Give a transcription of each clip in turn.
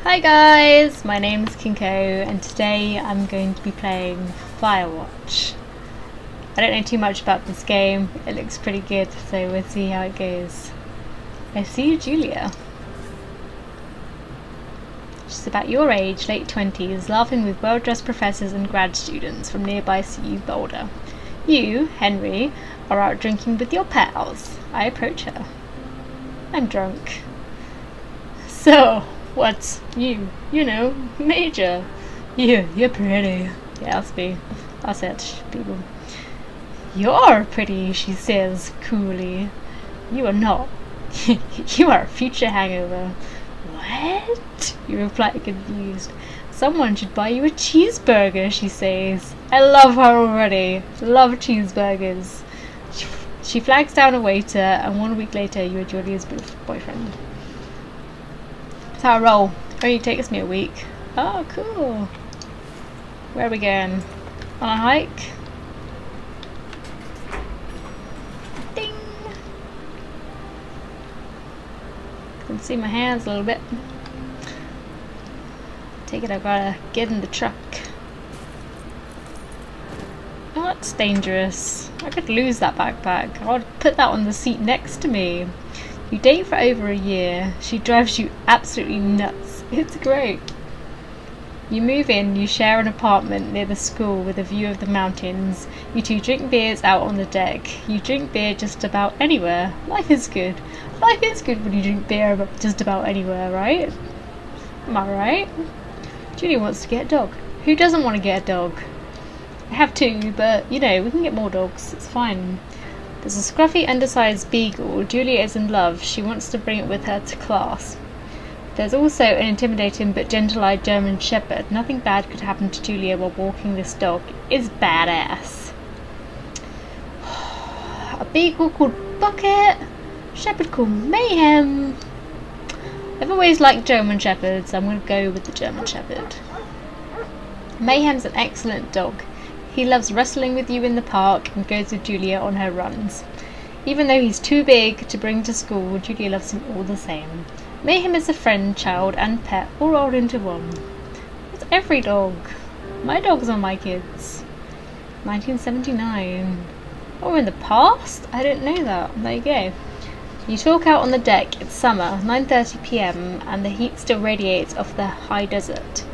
Hi guys, my name is Kinko and today I'm going to be playing Firewatch. I don't know too much about this game, it looks pretty good, so we'll see how it goes. I see you, Julia. She's about your age, late 20s, laughing with well-dressed professors and grad students from nearby CU Boulder. You, Henry, are out drinking with your pals. I approach her. I'm drunk. So, what's you know, major? You're pretty. Yeah, that's me. That's it, people. You're pretty, she says coolly. You are not. You are a future hangover. What? You reply confused. Someone should buy you a cheeseburger, she says. I love her already. Love cheeseburgers. She flags down a waiter, and 1 week later you are Julia's boyfriend. That's how I roll. Only takes me a week. Oh, cool. Where are we going? On a hike? Ding! I can see my hands a little bit. Take it, I've gotta get in the truck. Oh, that's dangerous. I could lose that backpack. I would put that on the seat next to me. You date for over a year. She drives you absolutely nuts. It's great. You move in, you share an apartment near the school with a view of the mountains. You two drink beers out on the deck. You drink beer just about anywhere. Life is good. Life is good when you drink beer just about anywhere, right? Am I right? Julie wants to get a dog. Who doesn't want to get a dog? I have two, but you know, we can get more dogs. It's fine. There's a scruffy, undersized beagle. Julia is in love. She wants to bring it with her to class. There's also an intimidating but gentle-eyed German shepherd. Nothing bad could happen to Julia while walking this dog. It's badass. A beagle called Bucket. Shepherd called Mayhem. I've always liked German shepherds. I'm going to go with the German shepherd. Mayhem's an excellent dog. He loves wrestling with you in the park and goes with Julia on her runs. Even though he's too big to bring to school, Julia loves him all the same. Mayhem is a friend, child and pet all rolled into one. It's every dog. My dogs are my kids. 1979. Oh, we're in the past? I didn't know that. There you go. You talk out on the deck. It's summer, 9:30 p.m, and the heat still radiates off the high desert.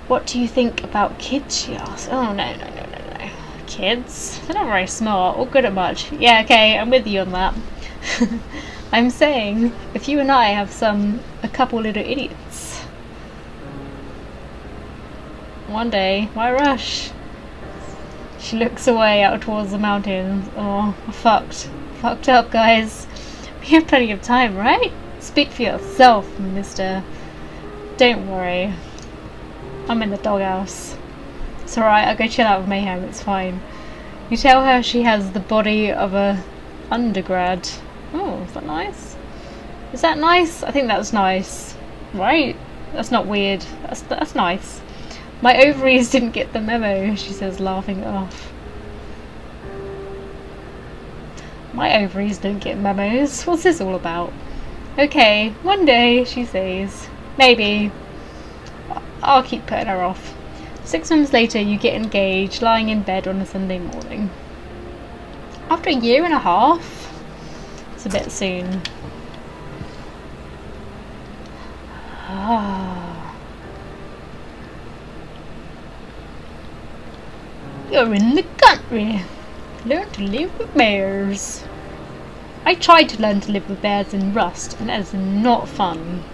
What do you think about kids, she asks. Oh, no. Kids? They're not very smart or good at much. Yeah, okay, I'm with you on that. I'm saying, if you and I have a couple little idiots. One day, why rush? She looks away out towards the mountains. Oh, fucked up, guys. We have plenty of time, right? Speak for yourself, mister. Don't worry. I'm in the doghouse. It's alright, I'll go chill out with Mayhem, it's fine. You tell her she has the body of a undergrad. Oh, is that nice? Is that nice? I think that's nice. Right? That's not weird. That's nice. My ovaries didn't get the memo, she says, laughing it off. My ovaries don't get memos. What's this all about? Okay, one day, she says. Maybe. I'll keep putting her off. 6 months later, you get engaged, lying in bed on a Sunday morning. After a year and a half? It's a bit soon. You're in the country. Learn to live with bears. I tried to learn to live with bears in Rust, and that is not fun.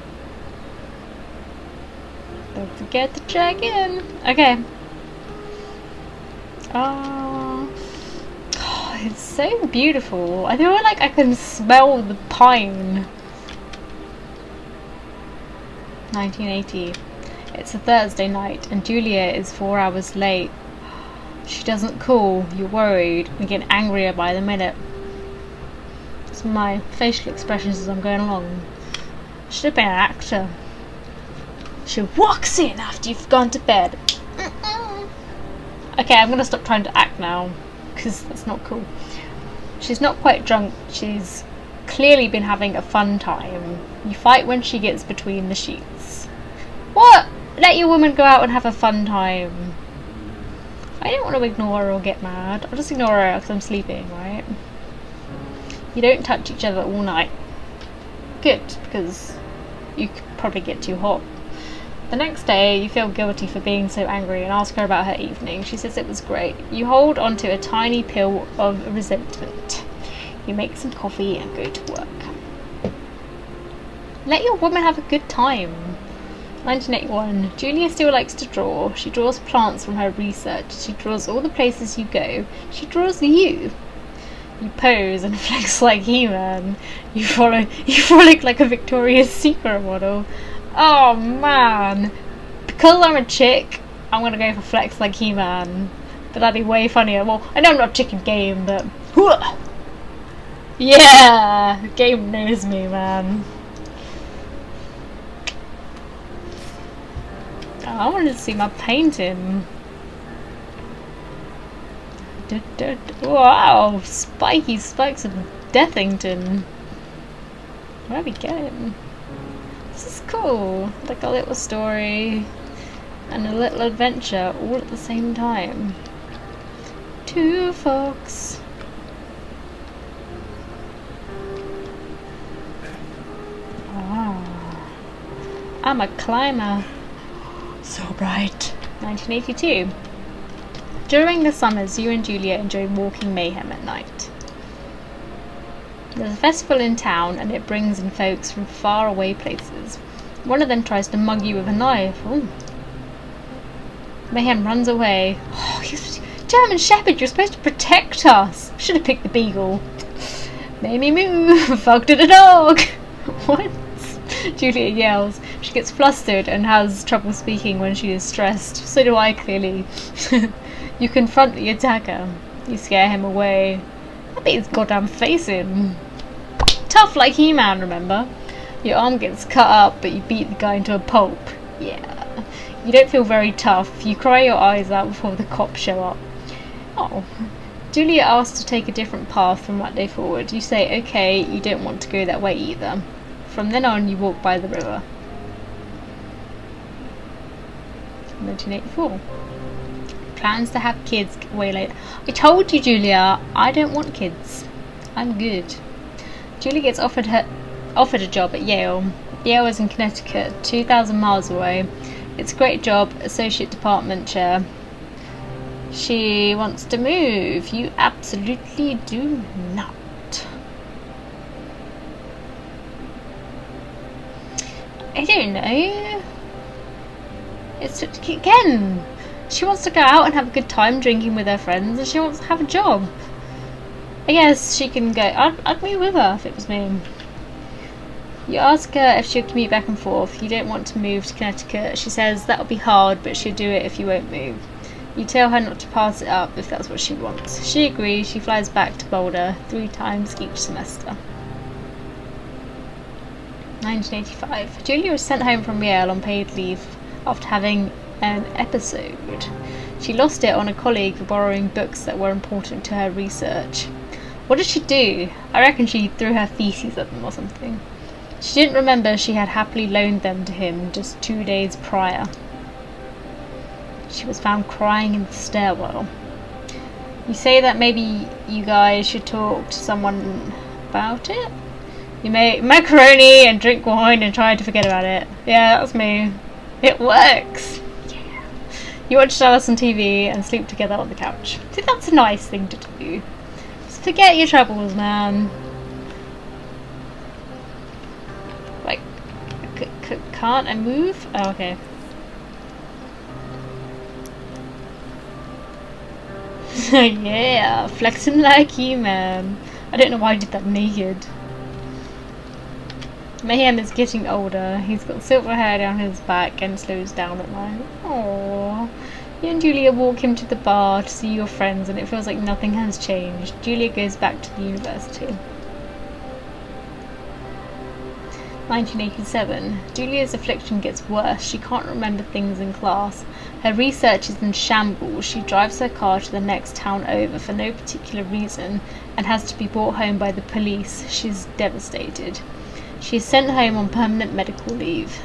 Don't forget to check in. Okay. Oh, it's so beautiful. I feel like I can smell the pine. 1980. It's a Thursday night and Julia is 4 hours late. She doesn't call. You're worried and get angrier by the minute. It's my facial expressions as I'm going along. Should have been an actor. She walks in after you've gone to bed. Okay, I'm gonna stop trying to act now, because that's not cool. She's not quite drunk. She's clearly been having a fun time. You fight when she gets between the sheets. What? Let your woman go out and have a fun time. I don't want to ignore her or get mad. I'll just ignore her because I'm sleeping, right? You don't touch each other all night. Good, because you could probably get too hot. The next day, you feel guilty for being so angry and ask her about her evening. She says it was great. You hold onto a tiny pill of resentment. You make some coffee and go to work. Let your woman have a good time. 1981. Julia still likes to draw. She draws plants from her research. She draws all the places you go. She draws you. You pose and flex like He-Man. You frolic like a Victoria's Secret model. Oh man. Because I'm a chick, I'm gonna go for flex like He-Man. But that'd be way funnier. Well, I know I'm not chicken game, but yeah, the game knows me, man. Oh, I wanted to see my painting. Wow, spiky spikes of Deathington. Where are we going? This is cool. Like a little story and a little adventure all at the same time. Two folks. Ah, I'm a climber. So bright. 1982. During the summers, you and Julia enjoy walking mayhem at night. There's a festival in town and it brings in folks from far away places. One of them tries to mug you with a knife. Ooh. Mayhem runs away. Oh, German Shepherd, you're supposed to protect us. Should have picked the beagle. Made me move. Fucked at a dog. What? Julia yells. She gets flustered and has trouble speaking when she is stressed. So do I, clearly. You confront the attacker. You scare him away. I beat his goddamn face in. Tough like He-Man, remember? Your arm gets cut up, but you beat the guy into a pulp. Yeah. You don't feel very tough. You cry your eyes out before the cops show up. Oh. Julia asks to take a different path from that day forward. You say, okay, you don't want to go that way either. From then on, you walk by the river. 1984. Plans to have kids way later. I told you, Julia, I don't want kids. I'm good. Julia gets offered a job at Yale. Yale is in Connecticut, 2,000 miles away. It's a great job, associate department chair. She wants to move. You absolutely do not. I don't know. It's again. She wants to go out and have a good time drinking with her friends, and she wants to have a job. I guess she can go. I'd move with her if it was me. You ask her if she'll commute back and forth. You don't want to move to Connecticut. She says that'll be hard, but she'll do it if you won't move. You tell her not to pass it up if that's what she wants. She agrees. She flies back to Boulder 3 times each semester. 1985. Julia was sent home from Yale on paid leave after having an episode. She lost it on a colleague for borrowing books that were important to her research. What did she do? I reckon she threw her feces at them or something. She didn't remember she had happily loaned them to him just 2 days prior. She was found crying in the stairwell. You say that maybe you guys should talk to someone about it? You make macaroni and drink wine and try to forget about it. Yeah, that's me. It works. Yeah. You watch Dallas on TV and sleep together on the couch. I think that's a nice thing to do. Just forget your troubles, man. Like, can't I move? Oh, okay. Yeah, flexing like He-Man. I don't know why I did that naked. Mayhem is getting older. He's got silver hair down his back and slows down at night. Aww. You and Julia walk him to the bar to see your friends and it feels like nothing has changed. Julia goes back to the university. 1987. Julia's affliction gets worse. She can't remember things in class. Her research is in shambles. She drives her car to the next town over for no particular reason and has to be brought home by the police. She's devastated. She is sent home on permanent medical leave.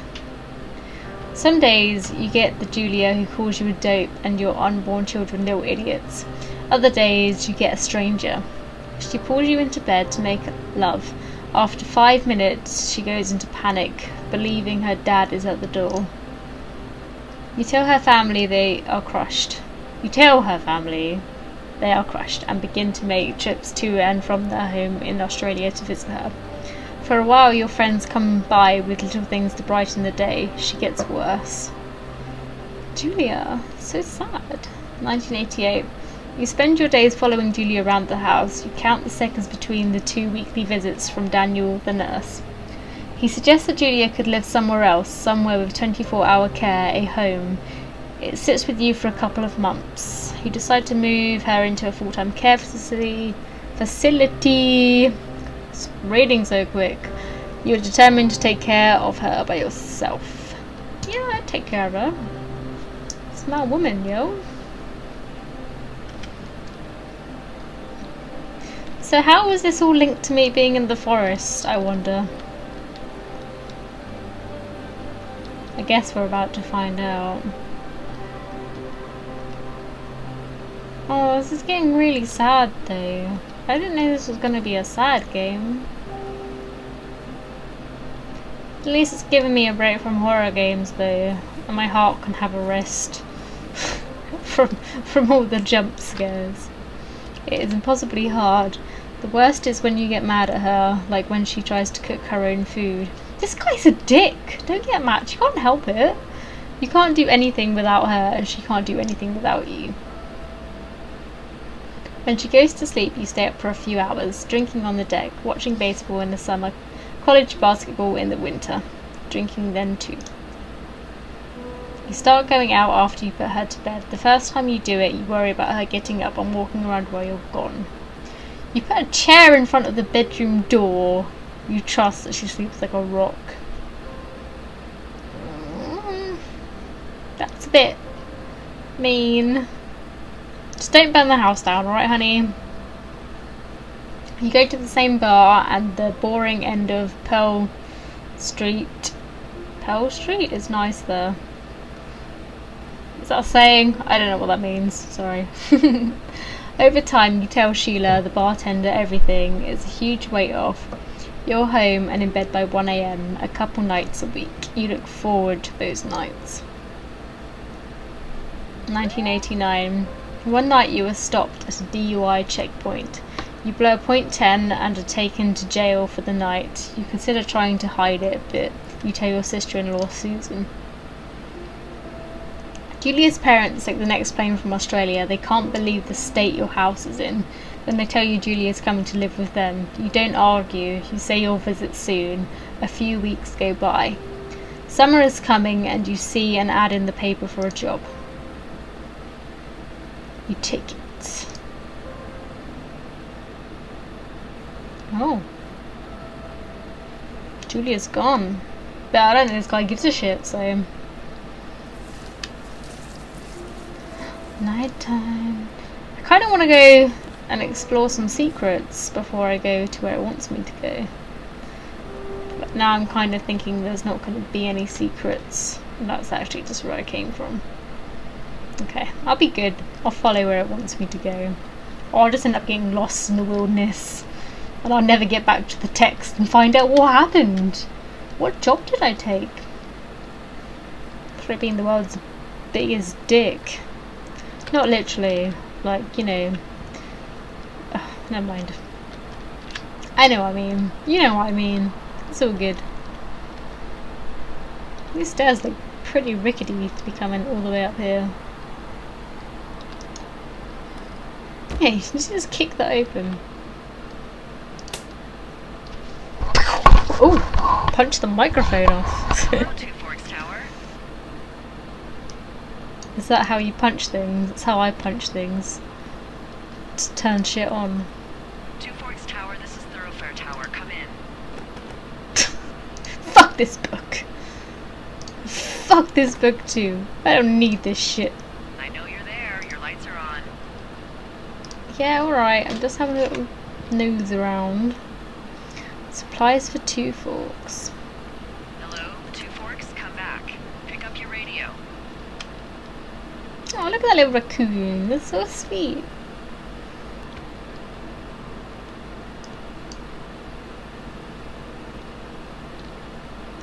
Some days you get the Julia who calls you a dope and your unborn children little idiots. Other days you get a stranger. She pulls you into bed to make love. After 5 minutes she goes into panic, believing her dad is at the door. You tell her family they are crushed. And begin to make trips to and from their home in Australia to visit her. For a while your friends come by with little things to brighten the day. She gets worse. Julia, so sad. 1988. You spend your days following Julia around the house. You count the seconds between the 2 weekly visits from Daniel the nurse. He suggests that Julia could live somewhere else, somewhere with 24-hour care, a home. It sits with you for a couple of months. You decide to move her into a full-time care facility. It's reading so quick. You're determined to take care of her by yourself. Yeah, I'd take care of her. It's my woman, yo. So how was this all linked to me being in the forest, I wonder? I guess we're about to find out. Oh, this is getting really sad though. I didn't know this was going to be a sad game. At least it's giving me a break from horror games though, and my heart can have a rest from all the jump scares. It is impossibly hard. The worst is when you get mad at her, like when she tries to cook her own food. This guy's a dick! Don't get mad, she can't help it. You can't do anything without her, and she can't do anything without you. When she goes to sleep, you stay up for a few hours, drinking on the deck, watching baseball in the summer, college basketball in the winter, drinking then too. You start going out after you put her to bed. The first time you do it, you worry about her getting up and walking around while you're gone. You put a chair in front of the bedroom door. You trust that she sleeps like a rock. That's a bit mean. Just don't burn the house down, alright honey? You go to the same bar at the boring end of Pearl Street. Pearl Street is nice there. Is that a saying? I don't know what that means, sorry. Over time you tell Sheila, the bartender, everything. It's a huge weight off. You're home and in bed by 1 AM, a couple nights a week. You look forward to those nights. 1989. One night you were stopped at a DUI checkpoint. You blow a .10 and are taken to jail for the night. You consider trying to hide it, but you tell your sister-in-law Susan. Julia's parents take the next plane from Australia. They can't believe the state your house is in. Then they tell you Julia's coming to live with them. You don't argue. You say you'll visit soon. A few weeks go by. Summer is coming and you see an ad in the paper for a job. You take it. Oh. Julia's gone. But I don't think this guy gives a shit, so... Nighttime. I kind of want to go and explore some secrets before I go to where it wants me to go. But now I'm kind of thinking there's not going to be any secrets. And that's actually just where I came from. Okay, I'll be good. I'll follow where it wants me to go. Or I'll just end up getting lost in the wilderness. And I'll never get back to the text and find out what happened. What job did I take? For being the world's biggest dick. Not literally, like, you know. Never mind. I know what I mean. You know what I mean. It's all good. These stairs look pretty rickety to be coming all the way up here. Hey, just kick that open. Oh, punch the microphone off. Is that how you punch things? That's how I punch things. Just turn shit on. 2 Forks Tower, this is Thoroughfare Tower, come in. Fuck this book. Fuck this book too. I don't need this shit. I know you're there, your lights are on. Yeah, alright, I'm just having a little nose around. Supplies for 2 Forks. Hello, 2 Forks, come back. Pick up your radio. Oh, look at that little raccoon. That's so sweet.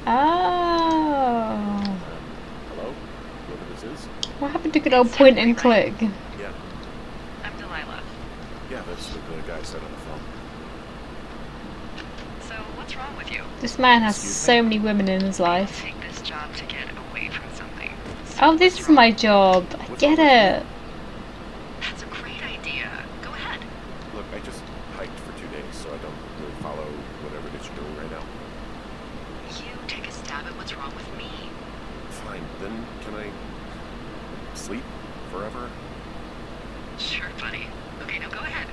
Oh. Hello? Whoever this is? What happened to good old point and click? Yeah. I'm Delilah. Yeah, that's what the guy said on the phone. So, what's wrong with you? This man has Excuse so many women in his life. Take this job to get away from something. So Oh, this what's is wrong? my job. I What's get wrong with it. That's a great idea. Go ahead. Look, I just hiked for 2 days, so I don't really follow whatever it is you're doing right now. You take a stab at what's wrong with me. Fine, then can I sleep forever? Sure, buddy. Okay, now go ahead.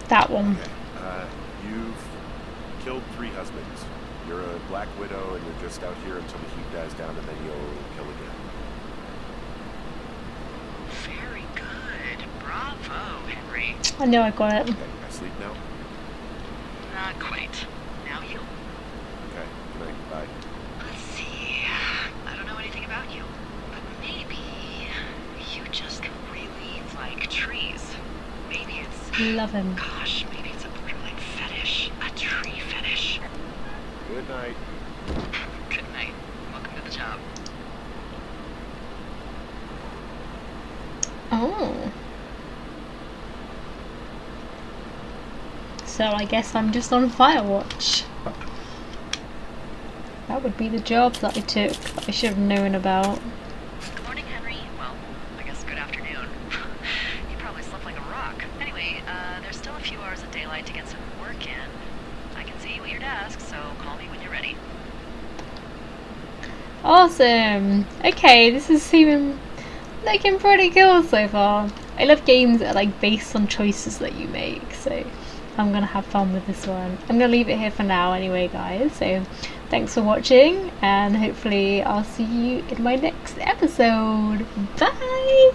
That one. Okay. You've killed 3 husbands. You're a black widow, and you're just out here until the heat dies down, and then you'll kill again. Very good. Bravo, Henry. I know I got it. Okay, I sleep now? Not quite. Now you. Okay, good night, bye. Let's see. I don't know anything about you, but maybe you just really like trees. Maybe it's... Love him. Gosh, maybe it's a borderline fetish. A tree fetish. Good night. Good night. Welcome to the job. Oh. So I guess I'm just on Firewatch. That would be the job that I took. That I should have known about. Good morning, Henry. Well, I guess good afternoon. You probably slept like a rock. Anyway, there's still a few hours of daylight to get some work in. I can see you at your desk, so call me when you're ready. Awesome. Okay, this is seeming looking pretty cool so far. I love games that are like based on choices that you make, so I'm gonna have fun with this one. I'm gonna leave it here for now anyway, guys. So thanks for watching, and hopefully I'll see you in my next episode. Bye!